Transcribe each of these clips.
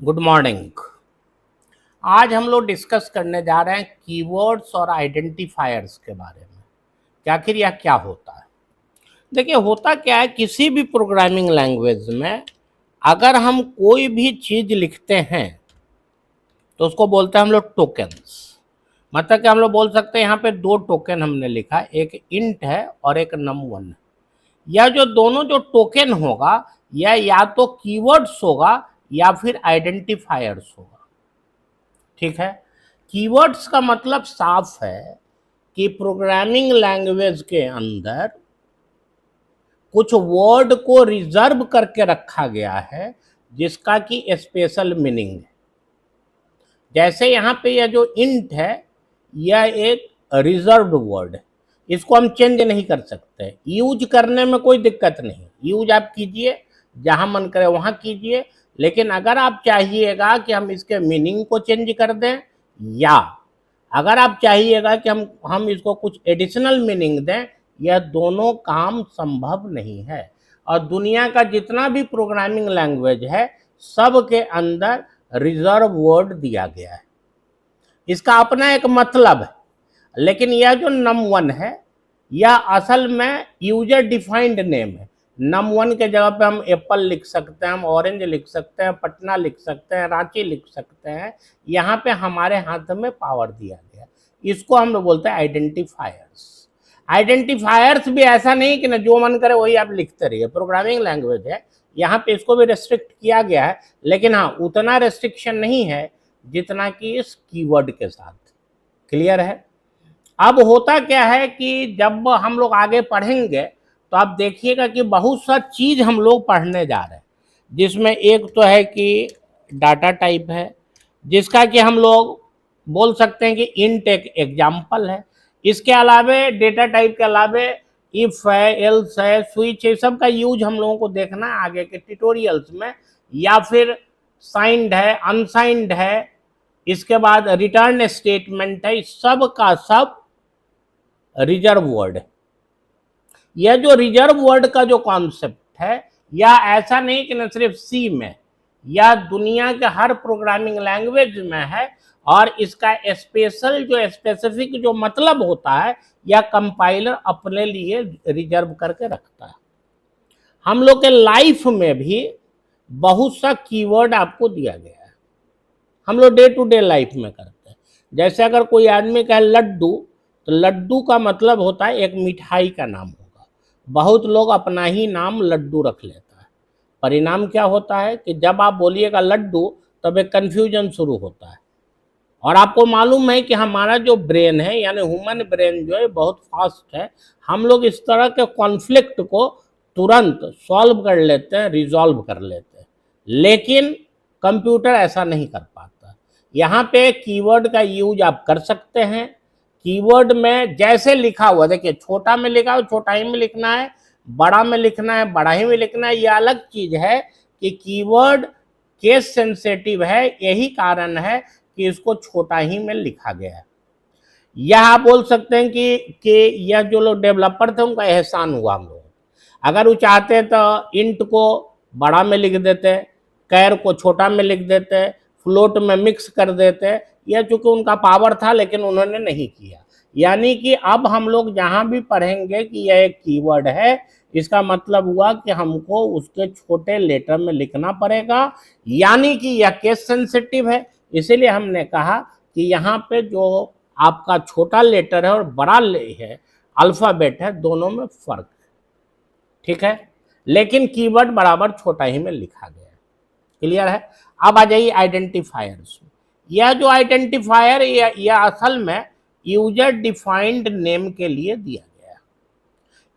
Good morning. आज हम लोग डिस्कस करने जा रहे हैं कीवर्ड्स और आइडेंटिफायर्स के बारे में कि आखिर यह क्या होता है। देखिए, होता क्या है, किसी भी प्रोग्रामिंग लैंग्वेज में अगर हम कोई भी चीज़ लिखते हैं तो उसको बोलते हैं हम लोग टोकन्स। मतलब कि हम लोग बोल सकते हैं यहाँ पे दो टोकन हमने लिखा, एक इंट है और एक num1। यह जो दोनों जो टोकन होगा यह या तो कीवर्ड्स होगा या फिर आइडेंटिफायर्स होगा। ठीक है। कीवर्ड्स का मतलब साफ है कि प्रोग्रामिंग लैंग्वेज के अंदर कुछ वर्ड को रिजर्व करके रखा गया है जिसका कि स्पेशल मीनिंग है। जैसे यहाँ पे यह जो इंट है यह एक रिजर्व्ड वर्ड है, इसको हम चेंज नहीं कर सकते। यूज करने में कोई दिक्कत नहीं, यूज आप कीजिए, जहां मन करे वहां कीजिए। लेकिन अगर आप चाहिएगा कि हम इसके मीनिंग को चेंज कर दें, या अगर आप चाहिएगा कि हम इसको कुछ एडिशनल मीनिंग दें, यह दोनों काम संभव नहीं है। और दुनिया का जितना भी प्रोग्रामिंग लैंग्वेज है सब के अंदर रिजर्व वर्ड दिया गया है, इसका अपना एक मतलब है। लेकिन यह जो num1 है यह असल में यूजर डिफाइंड नेम है। num1 के जगह पे हम एप्पल लिख सकते हैं, हम ऑरेंज लिख सकते हैं, पटना लिख सकते हैं, रांची लिख सकते हैं। यहाँ पे हमारे हाथ में पावर दिया गया, इसको हम लोग बोलते हैं आइडेंटिफायर्स। आइडेंटिफायर्स भी ऐसा नहीं कि ना जो मन करे वही आप लिखते रहिए, प्रोग्रामिंग लैंग्वेज है, यहाँ पे इसको भी रेस्ट्रिक्ट किया गया है। लेकिन हाँ, उतना रेस्ट्रिक्शन नहीं है जितना कि इस कीवर्ड के साथ। क्लियर है। अब होता क्या है कि जब हम लोग आगे पढ़ेंगे तो आप देखिएगा कि बहुत सा चीज हम लोग पढ़ने जा रहे हैं, जिसमें एक तो है कि डाटा टाइप है, जिसका कि हम लोग बोल सकते हैं कि इंट एक एग्जाम्पल है। इसके अलावे डेटा टाइप के अलावे इफ है, एल्स है, स्विच है, सब का यूज हम लोगों को देखना है आगे के ट्यूटोरियल्स में। या फिर साइंड है, अनसाइंड है, इसके बाद रिटर्न स्टेटमेंट है, सब का सब रिजर्व वर्ड है। यह जो रिजर्व वर्ड का जो कॉन्सेप्ट है, यह ऐसा नहीं कि न सिर्फ सी में, यह दुनिया के हर प्रोग्रामिंग लैंग्वेज में है। और इसका स्पेशल जो स्पेसिफिक जो मतलब होता है यह कंपाइलर अपने लिए रिजर्व करके रखता है। हम लोग के लाइफ में भी बहुत सा कीवर्ड आपको दिया गया है, हम लोग डे टू डे लाइफ में करते हैं। जैसे अगर कोई आदमी कहे लड्डू, तो लड्डू का मतलब होता है एक मिठाई का नाम होगा। बहुत लोग अपना ही नाम लड्डू रख लेता है। परिणाम क्या होता है कि जब आप बोलिएगा लड्डू तब एक कन्फ्यूजन शुरू होता है। और आपको मालूम है कि हमारा जो ब्रेन है यानी ह्यूमन ब्रेन जो है बहुत फास्ट है। हम लोग इस तरह के कॉन्फ्लिक्ट को तुरंत सॉल्व कर लेते हैं, रिजॉल्व कर लेते हैं। लेकिन कंप्यूटर ऐसा नहीं कर पाता। यहाँ पे कीवर्ड का यूज आप कर सकते हैं। कीवर्ड में जैसे लिखा हुआ, देखिए छोटा में लिखा हो छोटा ही में लिखना है, बड़ा में लिखना है बड़ा ही में लिखना है। ये अलग चीज है कि कीवर्ड केस सेंसिटिव है, यही कारण है कि इसको छोटा ही में लिखा गया है। यह आप बोल सकते हैं कि यह जो लोग डेवलपर थे उनका एहसान हुआ हम लोग। अगर वो चाहते तो इंट को बड़ा में लिख देते, कैर को छोटा में लिख देते, फ्लोट में मिक्स कर देते। यह चूंकि उनका पावर था लेकिन उन्होंने नहीं किया। यानी कि अब हम लोग जहां भी पढ़ेंगे कि यह एक कीवर्ड है, इसका मतलब हुआ कि हमको उसके छोटे लेटर में लिखना पड़ेगा, यानी कि यह केस सेंसिटिव है। इसीलिए हमने कहा कि यहाँ पे जो आपका छोटा लेटर है और बड़ा है अल्फाबेट है, दोनों में फर्क है। ठीक है। लेकिन कीवर्ड बराबर छोटा ही में लिखा गया है। क्लियर है। अब आ जाइए आइडेंटिफायर्स। यह जो आइडेंटिफायर यह असल में यूजर डिफाइंड नेम के लिए दिया गया है।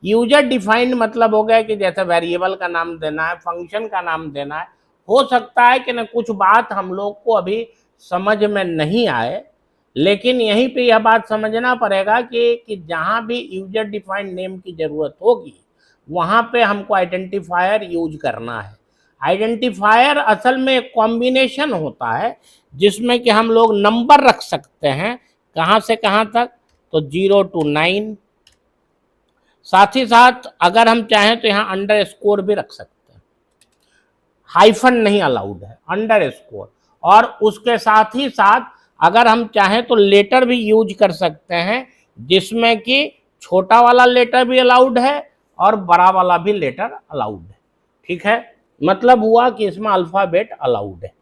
यूजर डिफाइंड मतलब हो गया कि जैसे वेरिएबल का नाम देना है, फंक्शन का नाम देना है। हो सकता है कि ना कुछ बात हम लोग को अभी समझ में नहीं आए, लेकिन यहीं पे यह बात समझना पड़ेगा कि जहां भी यूजर डिफाइंड नेम की जरूरत होगी वहां पे हमको आइडेंटिफायर यूज करना है। आइडेंटिफायर असल में एक कॉम्बिनेशन होता है जिसमें कि हम लोग नंबर रख सकते हैं, कहां से कहां तक, तो 0 to 9। साथ ही साथ अगर हम चाहें तो यहाँ अंडर स्कोर भी रख सकते हैं। हाइफन नहीं अलाउड है, अंडरस्कोर। और उसके साथ ही साथ अगर हम चाहें तो लेटर भी यूज कर सकते हैं, जिसमें कि छोटा वाला लेटर भी अलाउड है और बड़ा वाला भी लेटर अलाउड है। ठीक है, मतलब हुआ कि इसमें अल्फाबेट अलाउड है।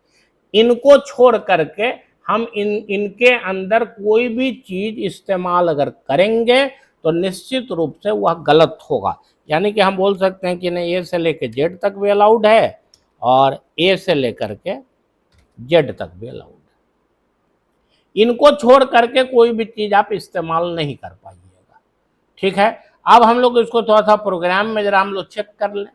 इनको छोड़ करके हम इनके अंदर कोई भी चीज इस्तेमाल अगर करेंगे तो निश्चित रूप से वह गलत होगा। यानी कि हम बोल सकते हैं कि नहीं, ए से लेकर जेड तक भी अलाउड है और ए से लेकर के जेड तक भी अलाउड है। इनको छोड़ करके कोई भी चीज आप इस्तेमाल नहीं कर पाइएगा। ठीक है, अब हम लोग इसको थोड़ा सा प्रोग्राम में जरा हम लोग चेक कर लें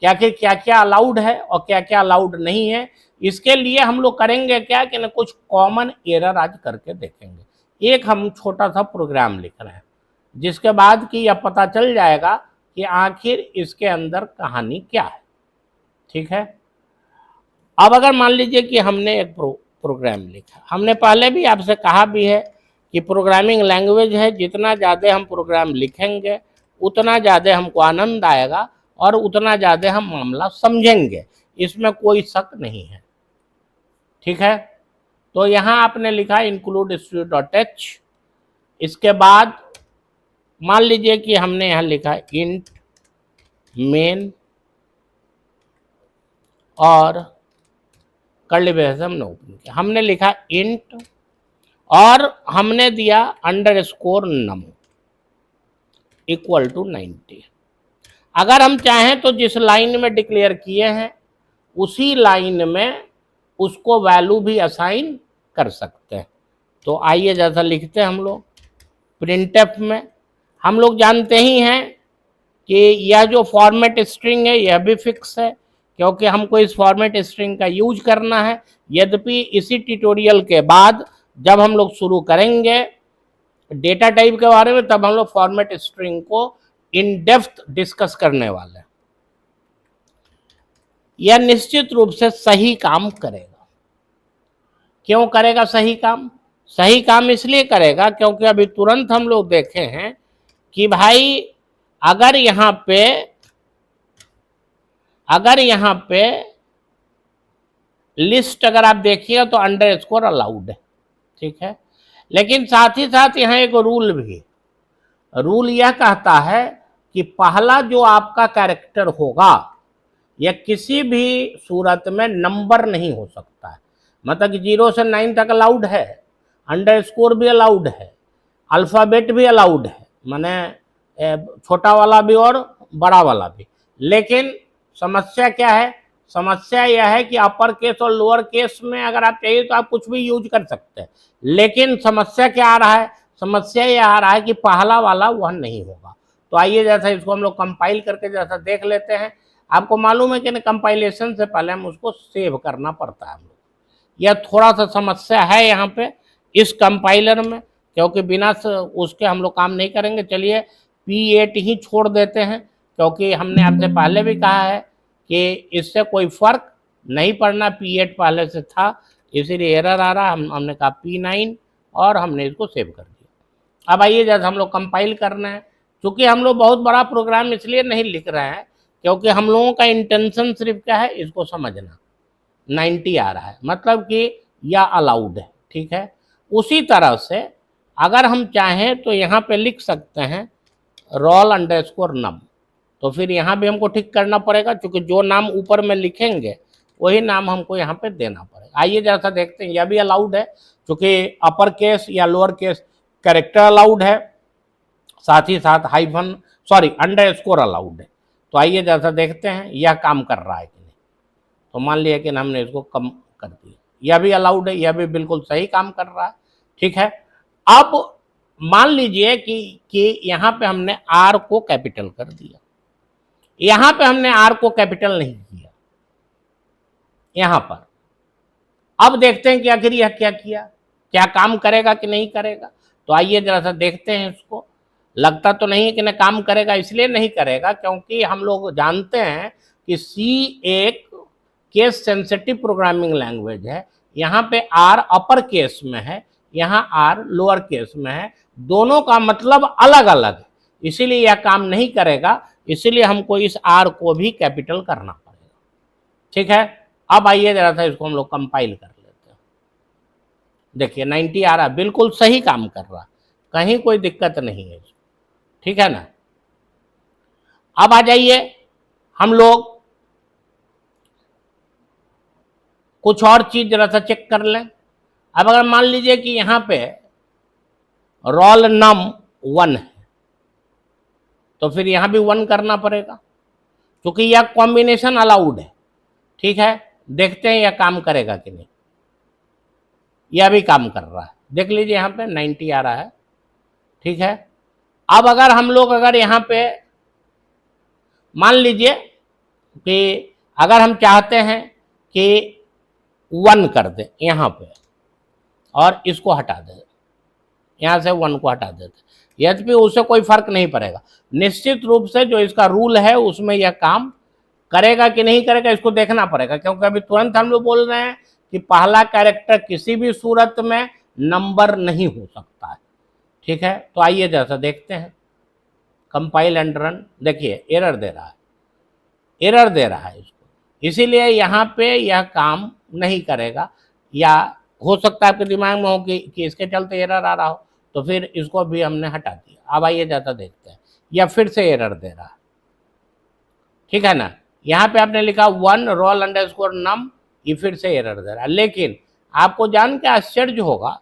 क्या क्या अलाउड है और क्या क्या अलाउड नहीं है। इसके लिए हम लोग करेंगे क्या कि ना कुछ कॉमन एरर आज करके देखेंगे। एक हम छोटा सा प्रोग्राम लिख रहे हैं, जिसके बाद कि यह पता चल जाएगा कि आखिर इसके अंदर कहानी क्या है। ठीक है, अब अगर मान लीजिए कि हमने एक प्रोग्राम लिखा, हमने पहले भी आपसे कहा भी है कि प्रोग्रामिंग लैंग्वेज है, जितना ज़्यादा हम प्रोग्राम लिखेंगे उतना ज़्यादा हमको आनंद आएगा और उतना ज़्यादा हम मामला समझेंगे, इसमें कोई शक नहीं है। ठीक है, तो यहाँ आपने लिखा इंक्लूड student.h। इसके बाद मान लीजिए कि हमने यहाँ लिखा इंट मेन और कर्ली ब्रैकेट हमने ओपन किया, हमने लिखा इंट और हमने दिया अंडरस्कोर नम इक्वल टू 90। अगर हम चाहें तो जिस लाइन में डिक्लेयर किए हैं उसी लाइन में उसको वैल्यू भी असाइन कर सकते हैं। तो आइए जैसा लिखते हैं हम लोग प्रिंटफ में, हम लोग जानते ही हैं कि यह जो फॉर्मेट स्ट्रिंग है यह भी फिक्स है, क्योंकि हमको इस फॉर्मेट स्ट्रिंग का यूज करना है। यद्यपि इसी ट्यूटोरियल के बाद जब हम लोग शुरू करेंगे डेटा टाइप के बारे में, तब हम लोग फॉर्मेट स्ट्रिंग को इन डेप्थ डिस्कस करने वाले हैं। यह निश्चित रूप से सही काम करेगा। क्यों करेगा सही काम? सही काम इसलिए करेगा क्योंकि अभी तुरंत हम लोग देखे हैं कि भाई अगर यहाँ पे लिस्ट अगर आप देखिएगा तो अंडरस्कोर अलाउड है। ठीक है, लेकिन साथ ही साथ यहाँ एक रूल भी, रूल यह कहता है कि पहला जो आपका कैरेक्टर होगा यह किसी भी सूरत में नंबर नहीं हो सकता है। मतलब कि 0 से 9 तक अलाउड है, अंडरस्कोर भी अलाउड है, अल्फ़ाबेट भी अलाउड है, माने छोटा वाला भी और बड़ा वाला भी। लेकिन समस्या क्या है? समस्या यह है कि अपर केस और लोअर केस में अगर आप चाहिए तो आप कुछ भी यूज कर सकते हैं, लेकिन समस्या क्या आ रहा है? समस्या यह आ रहा है कि पहला वाला वह नहीं होगा। तो आइए जैसा इसको हम लोग कंपाइल करके जैसा देख लेते हैं। आपको मालूम है कि कंपाइलेशन से पहले हम उसको सेव करना पड़ता है हम लोग। यह थोड़ा सा समस्या है यहाँ पे इस कंपाइलर में, क्योंकि बिना उसके हम लोग काम नहीं करेंगे। चलिए P8 ही छोड़ देते हैं, क्योंकि हमने आपसे पहले भी कहा है कि इससे कोई फर्क नहीं पड़ना, P8 पहले से था इसीलिए एरर आ रहा। हमने कहा P9 और हमने इसको सेव कर दिया। अब आइए जैसे हम लोग कंपाइल करना है, क्योंकि हम लोग बहुत बड़ा प्रोग्राम इसलिए नहीं लिख रहे हैं क्योंकि हम लोगों का इंटेंशन सिर्फ क्या है, इसको समझना। 90 आ रहा है मतलब कि यह अलाउड है। ठीक है, उसी तरह से अगर हम चाहें तो यहाँ पे लिख सकते हैं roll अंडरस्कोर नम, तो फिर यहाँ भी हमको ठीक करना पड़ेगा, क्योंकि जो नाम ऊपर में लिखेंगे वही नाम हमको यहाँ पे देना पड़ेगा। आइए जैसा देखते हैं, यह भी अलाउड है, क्योंकि अपर केस या लोअर केस कैरेक्टर अलाउड है, साथ ही साथ अंडरस्कोर अलाउड है। तो आइए जैसा देखते हैं यह काम कर रहा है कि नहीं। तो मान लिया कि हमने इसको कम कर दिया, यह भी अलाउड है, यह भी बिल्कुल सही काम कर रहा है। ठीक है, अब मान लीजिए कि यहाँ पे हमने आर को कैपिटल कर दिया, यहाँ पे हमने आर को कैपिटल नहीं किया यहाँ पर। अब देखते हैं कि आखिर यह क्या किया, क्या काम करेगा कि नहीं करेगा। तो आइए जरा सा देखते हैं इसको। लगता तो नहीं है कि ना काम करेगा, इसलिए नहीं करेगा क्योंकि हम लोग जानते हैं कि सी एक केस सेंसिटिव प्रोग्रामिंग लैंग्वेज है। यहाँ पे आर अपर केस में है, यहाँ आर लोअर केस में है, दोनों का मतलब अलग अलग है, इसीलिए यह काम नहीं करेगा। इसीलिए हमको इस आर को भी कैपिटल करना पड़ेगा। ठीक है, अब आइए जरा सा इसको हम लोग कंपाइल कर लेते हैं। देखिए 90 आ रहा, बिल्कुल सही काम कर रहा, कहीं कोई दिक्कत नहीं है, ठीक है ना। अब आ जाइए हम लोग कुछ और चीज जरा सा चेक कर लें। अब अगर मान लीजिए कि यहां पे रोल नम 1 है, तो फिर यहां भी 1 करना पड़ेगा, क्योंकि यह कॉम्बिनेशन अलाउड है। ठीक है, देखते हैं यह काम करेगा कि नहीं। यह भी काम कर रहा है, देख लीजिए यहां पे 90 आ रहा है। ठीक है, अब अगर हम लोग यहां पे मान लीजिए कि अगर हम चाहते हैं कि 1 कर दें यहां पे और इसको हटा दें, यहां से 1 को हटा देते, यद्यपि उससे कोई फर्क नहीं पड़ेगा। निश्चित रूप से जो इसका रूल है उसमें यह काम करेगा कि नहीं करेगा इसको देखना पड़ेगा, क्योंकि अभी तुरंत हम लोग बोल रहे हैं कि पहला कैरेक्टर किसी भी सूरत में नंबर नहीं हो सकता है। ठीक है, तो आइए जैसा देखते हैं, कंपाइल एंड रन। देखिए एरर दे रहा है, एरर दे रहा है इसको, इसीलिए यहाँ पे यह काम नहीं करेगा। या हो सकता है आपके दिमाग में हो कि इसके चलते एरर आ रहा हो, तो फिर इसको भी हमने हटा दिया। अब आइए ज़्यादा देखते हैं, या फिर से एरर दे रहा है। ठीक है ना, यहाँ पे आपने लिखा 1 roll underscore num, ये फिर से एरर दे रहा है। लेकिन आपको जान के आश्चर्य होगा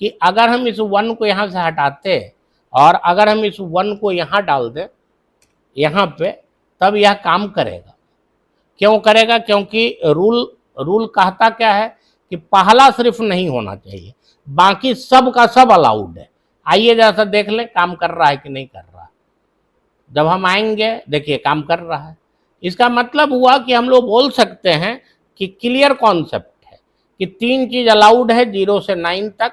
कि अगर हम इस 1 को यहाँ से हटाते और अगर हम इस 1 को यहाँ डाल दें यहाँ पे, तब यह काम करेगा। क्यों करेगा? क्योंकि रूल कहता क्या है कि पहला सिर्फ नहीं होना चाहिए, बाकी सब का सब अलाउड है। आइए जैसा देख लें काम कर रहा है कि नहीं कर रहा। जब हम आएंगे देखिए काम कर रहा है। इसका मतलब हुआ कि हम लोग बोल सकते हैं कि क्लियर कॉन्सेप्ट है कि 3 चीज अलाउड है 0 से 9 तक,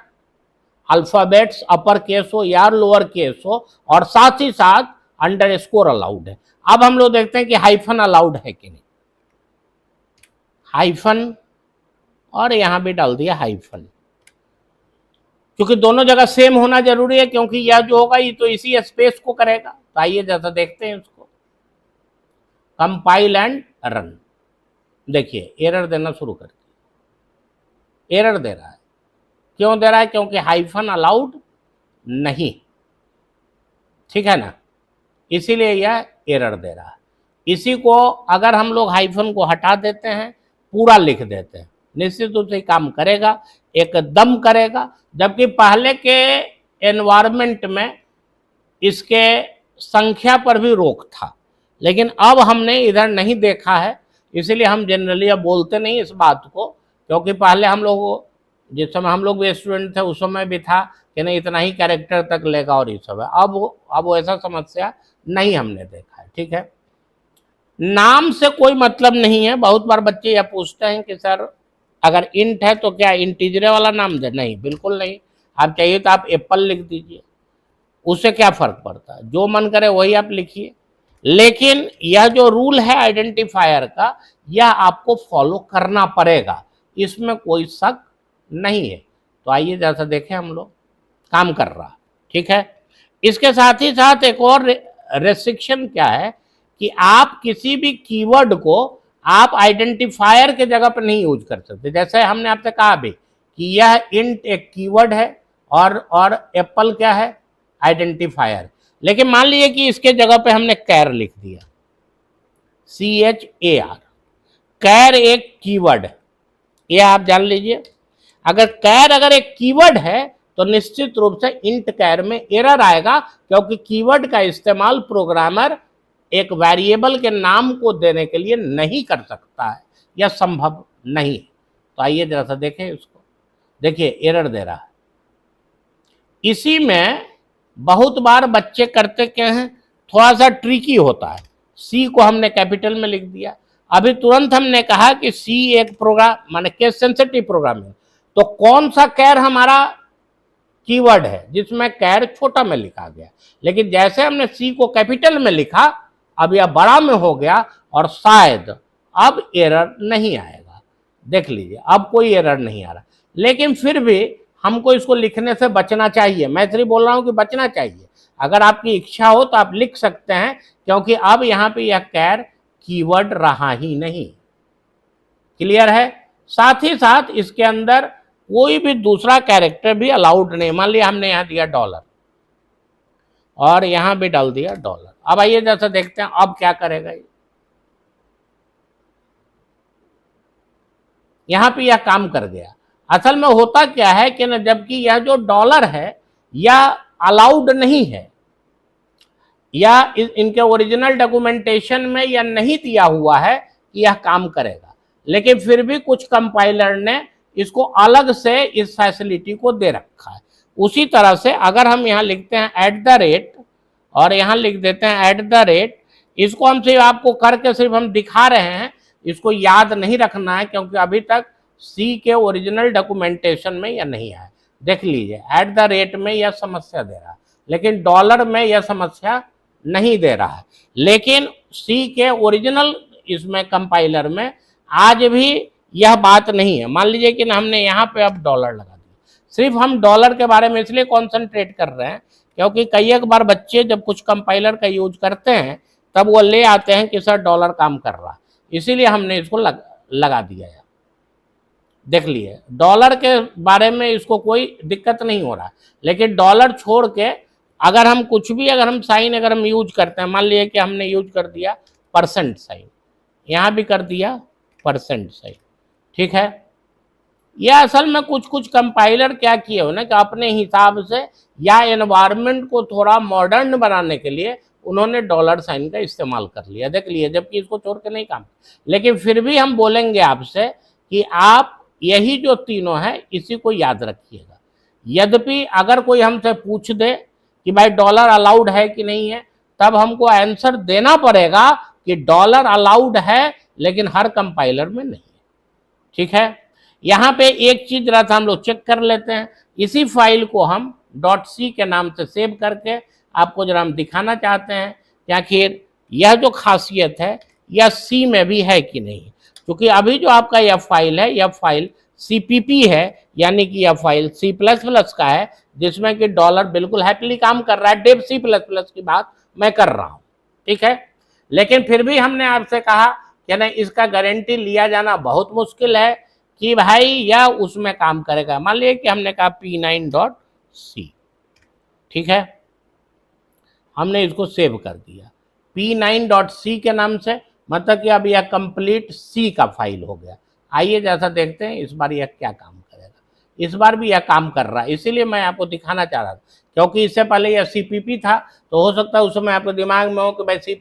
अल्फाबेट्स अपर केस हो या लोअर केस हो, और साथ ही साथ अंडरस्कोर अलाउड है। अब हम लोग देखते हैं कि हाइफन अलाउड है कि नहीं। हाइफन, और यहां भी डाल दिया हाइफन, क्योंकि दोनों जगह सेम होना जरूरी है, क्योंकि यह जो होगा ये तो इसी स्पेस को करेगा। तो आइए जैसा देखते हैं इसको, कंपाइल एंड रन। देखिए एरर देना शुरू कर दिया, एरर दे रहा है। क्यों दे रहा है? क्योंकि हाइफन अलाउड नहीं। ठीक है ना, इसीलिए यह एरर दे रहा है। इसी को अगर हम लोग हाइफन को हटा देते हैं, पूरा लिख देते हैं, निश्चित रूप से काम करेगा, एकदम करेगा। जबकि पहले के एनवायरमेंट में इसके संख्या पर भी रोक था, लेकिन अब हमने इधर नहीं देखा है, इसलिए हम जनरली अब बोलते नहीं इस बात को। क्योंकि पहले हम लोग, जिस समय हम लोग भी स्टूडेंट थे उस समय भी था कि नहीं इतना ही कैरेक्टर तक लेगा और ये सब है। अब ऐसा समस्या नहीं हमने देखा है। ठीक है, नाम से कोई मतलब नहीं है। बहुत बार बच्चे यह पूछते हैं कि सर अगर इंट है तो क्या इंटीजर वाला नाम दे? नहीं, बिल्कुल नहीं। आप चाहिए तो आप एप्पल लिख दीजिए, उससे क्या फर्क पड़ता है, जो मन करे वही आप लिखिए। लेकिन यह जो रूल है आइडेंटिफायर का, यह आपको फॉलो करना पड़ेगा, इसमें कोई शक नहीं है। तो आइए जैसा देखें हम लोग, काम कर रहा। ठीक है, इसके साथ ही साथ एक और रेस्ट्रिक्शन क्या है कि आप किसी भी कीवर्ड को आप आइडेंटिफायर के जगह पर नहीं यूज कर सकते। जैसे हमने आपसे कहा भी कि यह इंट एक कीवर्ड है और एप्पल क्या है? आइडेंटिफायर। लेकिन मान लीजिए कि इसके जगह पे हमने कैर लिख दिया, CHAR, कैर एक कीवर्ड है, यह आप जान लीजिए। अगर कैर एक कीवर्ड है तो निश्चित रूप से इंट कैर में एरर आएगा, क्योंकि कीवर्ड का इस्तेमाल प्रोग्रामर एक वेरिएबल के नाम को देने के लिए नहीं कर सकता है, यह संभव नहीं। तो आइए जरा सा देखें इसको, देखिए एरर दे रहा है। इसी में बहुत बार बच्चे करते क्या हैं, थोड़ा सा ट्रिकी होता है। सी को हमने कैपिटल में लिख दिया, अभी तुरंत हमने कहा कि सी एक प्रोग्राम माने केस सेंसिटिव प्रोग्रामिंग, तो कौन सा कैर हमारा कीवर्ड है जिसमें कैर छोटा में लिखा गया। लेकिन जैसे हमने सी को कैपिटल में लिखा, अब यह बड़ा में हो गया और शायद अब एरर नहीं आएगा। देख लीजिए अब कोई एरर नहीं आ रहा। लेकिन फिर भी हमको इसको लिखने से बचना चाहिए। मैं सिर्फ बोल रहा हूं कि बचना चाहिए। अगर आपकी इच्छा हो तो आप लिख सकते हैं, क्योंकि अब यहाँ पे यह कैर कीवर्ड रहा ही नहीं। क्लियर है। साथ ही साथ इसके अंदर कोई भी दूसरा कैरेक्टर भी अलाउड नहीं। मान लिया हमने यहां दिया डॉलर और यहां भी डाल दिया डॉलर। अब आइए जैसा देखते हैं अब क्या करेगा ये। यहां पे यह काम कर गया। असल में होता क्या है कि ना, जबकि यह जो डॉलर है यह अलाउड नहीं है या इनके ओरिजिनल डॉक्यूमेंटेशन में यह नहीं दिया हुआ है कि यह काम करेगा, लेकिन फिर भी कुछ कंपाइलर ने इसको अलग से इस फैसिलिटी को दे रखा है। उसी तरह से अगर हम यहाँ लिखते हैं @ और यहाँ लिख देते हैं @, इसको हम सिर्फ आपको करके सिर्फ हम दिखा रहे हैं, इसको याद नहीं रखना है क्योंकि अभी तक सी के ओरिजिनल डॉक्यूमेंटेशन में यह नहीं है। देख लीजिए @ में यह समस्या दे रहा है, लेकिन डॉलर में यह समस्या नहीं दे रहा है। लेकिन सी के ओरिजिनल इसमें कंपाइलर में आज भी यह बात नहीं है। मान लीजिए कि हमने यहाँ पे अब डॉलर लगा दिया। सिर्फ हम डॉलर के बारे में इसलिए कॉन्सेंट्रेट कर रहे हैं क्योंकि कई एक बार बच्चे जब कुछ कंपाइलर का यूज करते हैं तब वो ले आते हैं कि सर डॉलर काम कर रहा, इसीलिए हमने इसको लगा दिया है। देख लिए डॉलर के बारे में इसको कोई दिक्कत नहीं हो रहा, लेकिन डॉलर छोड़ के अगर हम कुछ भी अगर हम साइन अगर हम यूज करते हैं, मान लीजिए कि हमने यूज कर दिया % साइन, यहाँ भी कर दिया % साइन, ठीक है। यह असल में कुछ कंपाइलर क्या किए हो ना कि अपने हिसाब से या एनवायरनमेंट को थोड़ा मॉडर्न बनाने के लिए उन्होंने डॉलर साइन का इस्तेमाल कर लिया। देख लिए जबकि इसको छोड़ के नहीं काम। लेकिन फिर भी हम बोलेंगे आपसे कि आप यही जो तीनों है इसी को याद रखिएगा। यद्यपि अगर कोई हमसे पूछ दे कि भाई डॉलर अलाउड है कि नहीं है, तब हमको आंसर देना पड़ेगा कि डॉलर अलाउड है लेकिन हर कंपाइलर में नहीं है, ठीक है। यहाँ पे एक चीज जरा सा हम लोग चेक कर लेते हैं। इसी फाइल को हम .c के नाम से सेव करके आपको जरा हम दिखाना चाहते हैं कि आखिर यह जो खासियत है यह सी में भी है कि नहीं। क्योंकि अभी जो आपका यह फाइल है यह फाइल CPP है, यानी कि यह फाइल C++ का है, जिसमें कि डॉलर बिल्कुल हैप्पीली काम कर रहा है। डेव C++ की बात मैं कर रहा हूँ, ठीक है। लेकिन फिर भी हमने आपसे कहा कि नहीं, इसका गारंटी लिया जाना बहुत मुश्किल है कि भाई यह उसमें काम करेगा। मान लीजिए कि हमने कहा P9.C, ठीक है, हमने इसको सेव कर दिया P9.C के नाम से, मतलब कि अब यह कंप्लीट C का फाइल हो गया। आइए जैसा देखते हैं इस बार यह क्या काम करेगा। इस बार भी यह काम कर रहा है, इसीलिए मैं आपको दिखाना चाह रहा था, क्योंकि इससे पहले यह CPP था, तो हो सकता है उस समय आपके दिमाग में हो कि भाई C++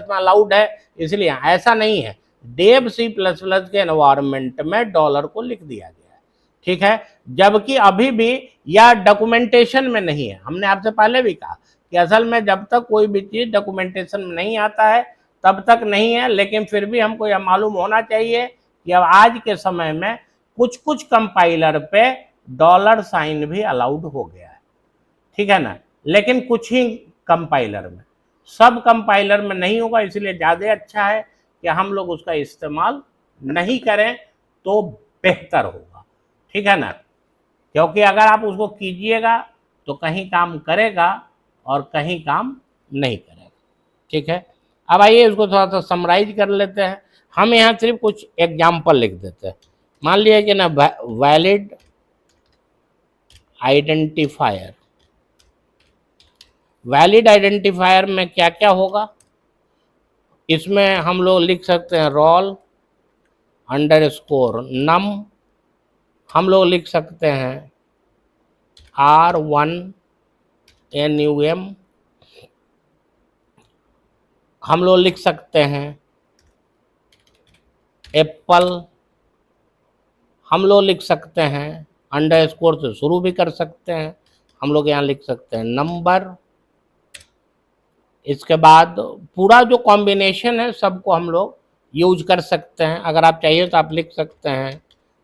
में अलाउड है, इसलिए ऐसा नहीं है। डेव C++ के एनवायरनमेंट में डॉलर को लिख दिया गया है, ठीक है। जबकि अभी भी यह डॉक्यूमेंटेशन में नहीं है। हमने आपसे पहले भी कहा कि असल में जब तक कोई भी चीज डॉक्यूमेंटेशन में नहीं आता है तब तक नहीं है, लेकिन फिर भी हमको यह मालूम होना चाहिए कि अब आज के समय में कुछ कंपाइलर पे डॉलर साइन भी अलाउड हो गया है, ठीक है ना। लेकिन कुछ ही कंपाइलर में, सब कंपाइलर में नहीं होगा, इसलिए ज़्यादा अच्छा है कि हम लोग उसका इस्तेमाल नहीं करें तो बेहतर होगा, ठीक है ना। क्योंकि अगर आप उसको कीजिएगा तो कहीं काम करेगा और कहीं काम नहीं करेगा, ठीक है। अब आइए इसको थोड़ा सा समराइज कर लेते हैं। हम यहाँ सिर्फ कुछ एग्जाम्पल लिख देते हैं। मान लिया कि ना वैलिड आइडेंटिफायर, वैलिड आइडेंटिफायर में क्या क्या होगा, इसमें हम लोग लिख सकते हैं roll _num, हम लोग लिख सकते हैं R1NUM, हम लोग लिख सकते हैं एप्पल, हम लोग लिख सकते हैं अंडरस्कोर से शुरू भी कर सकते हैं, हम लोग यहाँ लिख सकते हैं नंबर। इसके बाद पूरा जो कॉम्बिनेशन है सबको हम लोग यूज कर सकते हैं। अगर आप चाहिए तो आप लिख सकते हैं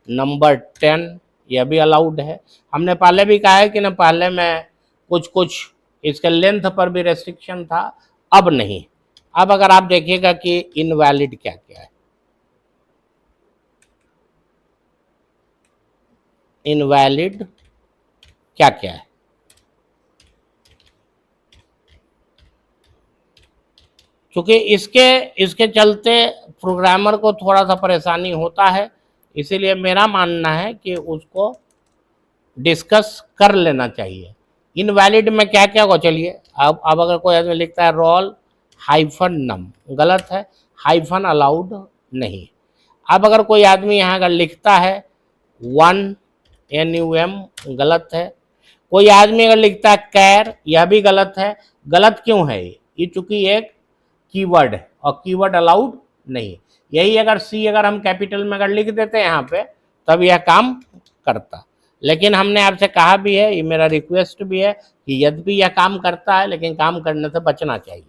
नंबर 10, यह भी अलाउड है। हमने पहले भी कहा है कि ना पहले में कुछ इसके लेंथ पर भी रेस्ट्रिक्शन था, अब नहीं। अब अगर आप देखिएगा कि इनवैलिड क्या क्या है, इनवैलिड क्या क्या है, क्योंकि इसके चलते प्रोग्रामर को थोड़ा सा परेशानी होता है इसीलिए मेरा मानना है कि उसको डिस्कस कर लेना चाहिए। इनवैलिड में क्या क्या होगा, चलिए अब अगर कोई आदमी लिखता है रोल हाइफन नम, गलत है, हाइफन अलाउड नहीं। अब अगर कोई आदमी यहाँ अगर लिखता है वन NUM, गलत है। कोई आदमी अगर लिखता है कैर, यह भी गलत है। गलत क्यों है ये चूंकि एक कीवर्ड है और कीवर्ड अलाउड नहीं। यही अगर सी अगर हम कैपिटल में अगर लिख देते हैं यहाँ पे, तब यह काम करता। लेकिन हमने आपसे कहा भी है, ये मेरा रिक्वेस्ट भी है कि यद्यपि यह काम करता है लेकिन काम करने से बचना चाहिए,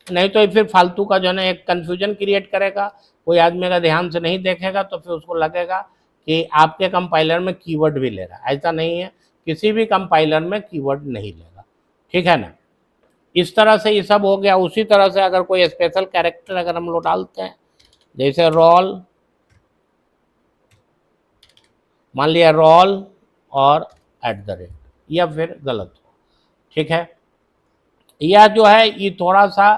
नहीं तो फिर फालतू का जो है ना एक कन्फ्यूजन क्रिएट करेगा। कोई आदमी अगर ध्यान से नहीं देखेगा तो फिर उसको लगेगा कि आपके कंपाइलर में कीवर्ड भी ले रहा है। ऐसा नहीं है, किसी भी कंपाइलर में कीवर्ड नहीं लेगा, ठीक है ना। इस तरह से ये सब हो गया। उसी तरह से अगर कोई स्पेशल कैरेक्टर अगर हम लोग डालते हैं, जैसे रोल, मान लिया रोल और @ या फिर गलत हो, ठीक है। यह जो है ये थोड़ा सा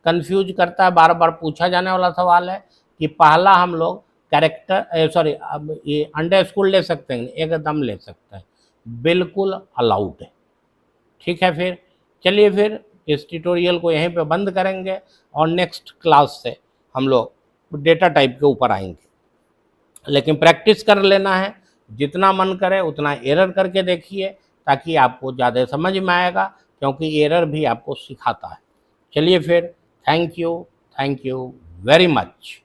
कंफ्यूज करता है, बार बार पूछा जाने वाला सवाल है कि पहला हम लोग कैरेक्टर सॉरी अब ये अंडरस्कोर ले सकते हैं, एकदम ले सकते हैं, बिल्कुल अलाउड है, ठीक है। फिर चलिए फिर इस ट्यूटोरियल को यहीं पे बंद करेंगे और नेक्स्ट क्लास से हम लोग डेटा टाइप के ऊपर आएंगे। लेकिन प्रैक्टिस कर लेना है, जितना मन करे उतना एरर करके देखिए ताकि आपको ज़्यादा समझ में आएगा, क्योंकि एरर भी आपको सिखाता है। चलिए फिर, थैंक यू वेरी मच।